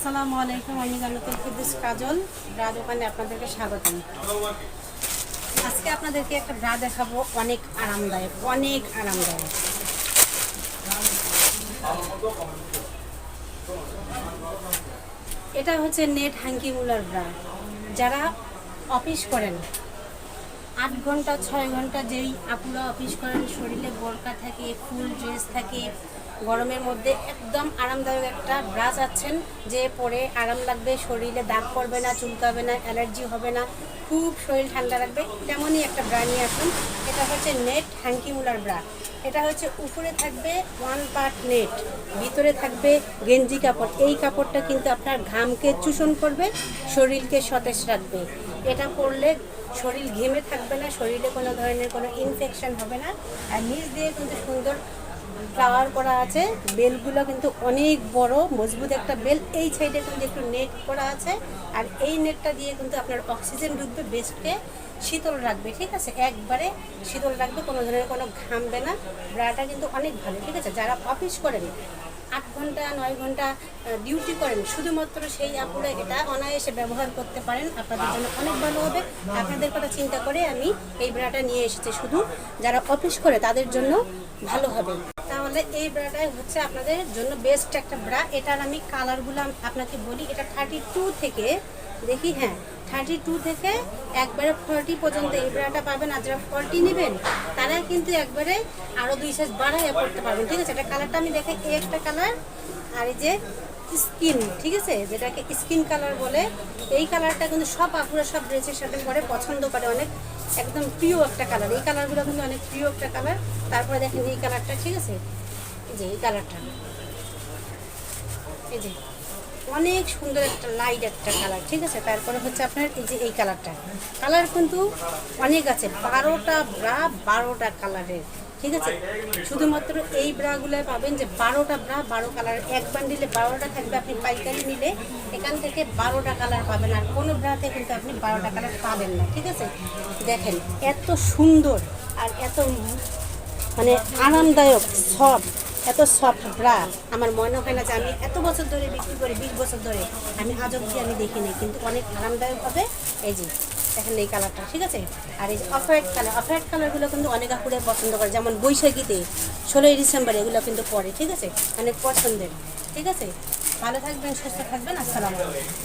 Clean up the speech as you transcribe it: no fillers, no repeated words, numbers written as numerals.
আসসালামু আলাইকুম, আমি জান্নাতুল ফেরদৌস কাজল ব্রা দোকানে আপনাদেরকে স্বাগতম। আজকে আপনাদেরকে একটা ব্রা দেখাবো, অনেক আরামদায়ক। এটা হচ্ছে নেট হাঙ্কি মুলার ব্রা। যারা অফিস করেন 8 ঘন্টা 6 ঘন্টা, যেই আপুরা অফিস করেন, শরীরে বোরকা থাকে, ফুল ড্রেস থাকে, গরমের মধ্যে একদম আরামদায়ক একটা ব্রা চাচ্ছেন, যে পরে আরাম লাগবে, শরীরে দাগ পড়বে না, চুলকাবে না, অ্যালার্জি হবে না, খুব শরীর ঠান্ডা রাখবে, তেমনই একটা ব্রা নিয়ে আসুন। এটা হচ্ছে নেট হাঙ্কি মুলার ব্রা। এটা হচ্ছে উপরে থাকবে 1 পার্ট নেট, ভিতরে থাকবে গেঞ্জি কাপড়। এই কাপড়টা কিন্তু আপনার ঘামকে চুষণ করবে, শরীরকে সতেজ রাখবে। এটা পরলে শরীর ঘেমে থাকবে না, শরীরে কোনো ধরনের কোনো ইনফেকশন হবে না। আর নিচ দিয়ে কিন্তু সুন্দর ফ্লাওয়ার করা আছে, বেলগুলো কিন্তু অনেক বড় মজবুত একটা বেল। এই সাইডে কিন্তু একটু নেট করা আছে, আর এই নেটটা দিয়ে কিন্তু আপনার অক্সিজেন ঢুকবে, বেস্টকে শীতল রাখবে। ঠিক আছে, একবারে শীতল রাখবে, কোনো ধরনের কোনো ঘামবে না। ব্রাটা কিন্তু অনেক ভালো। ঠিক আছে, যারা অফিস করেন 8 ঘন্টা 9 ঘন্টা ডিউটি করেন, শুধুমাত্র সেই আপুরা এটা অনায়াসে ব্যবহার করতে পারেন, আপনাদের জন্য অনেক ভালো হবে। আপনাদের কথা চিন্তা করে আমি এই ব্রাটা নিয়ে এসেছি, শুধু যারা অফিস করে তাদের জন্য ভালো হবে। তাহলে এই ব্রাটাই হচ্ছে আপনাদের জন্য বেস্ট একটা ব্রা। এটার আমি কালারগুলো আপনাকে বলি। এটা 32 থেকে দেখি, হ্যাঁ 32 থেকে একবারে 40 পর্যন্ত এই ব্রাটা পাবেন। আর যারা 40 নেবেন তারা কিন্তু একবারে আরও 2 সাইজ বাড়াইয়া পড়তে পারবেন। ঠিক আছে, এটা কালারটা আমি দেখে, এই একটা কালার, আর এই যে স্কিন, ঠিক আছে, যেটাকে স্কিন কালার বলে। এই কালারটা কিন্তু সব আপুরা সব ড্রেসের সাথে পরে পছন্দ করে, অনেক একদম প্রিয় একটা কালার। এই কালারগুলো কিন্তু অনেক প্রিয় একটা কালার। তারপরে দেখেন এই কালারটা, ঠিক আছে, এই যে এই কালারটা, এই যে অনেক সুন্দর একটা লাইট একটা কালার। ঠিক আছে, তারপরে হচ্ছে আপনার এই যে এই কালারটা, কালার কিন্তু অনেক আছে, 12টা ব্রা 12টা কালারের। ঠিক আছে, শুধুমাত্র এই ব্রাগুলোয় পাবেন যে 12টা ব্রা 12 কালার, এক বান্ডিলে 12টা থাকবে। আপনি পাইকারি নিলে এখান থেকে 12টা কালার পাবেন, আর কোনো ব্রাতে কিন্তু আপনি 12টা কালার পাবেন না। ঠিক আছে, দেখেন এত সুন্দর আর এত মানে আরামদায়ক, এত সফট ব্রা আমার মনে হয় না যে আমি এত বছর ধরে বিক্রি করি, 20 বছর ধরে আমি আজ অবধি আমি দেখিনি, কিন্তু অনেক আরামদায়ক হবে। এই যে দেখেন এই কালারটা, ঠিক আছে। আর এই যে অফ হোয়াইট কালারগুলো কিন্তু অনেক আপুরে পছন্দ করে, যেমন বৈশাখীতে 16ই ডিসেম্বর এগুলো কিন্তু পরে। ঠিক আছে, অনেক পছন্দের। ঠিক আছে, ভালো থাকবেন, সুস্থ থাকবেন, আসসালামু আলাইকুম।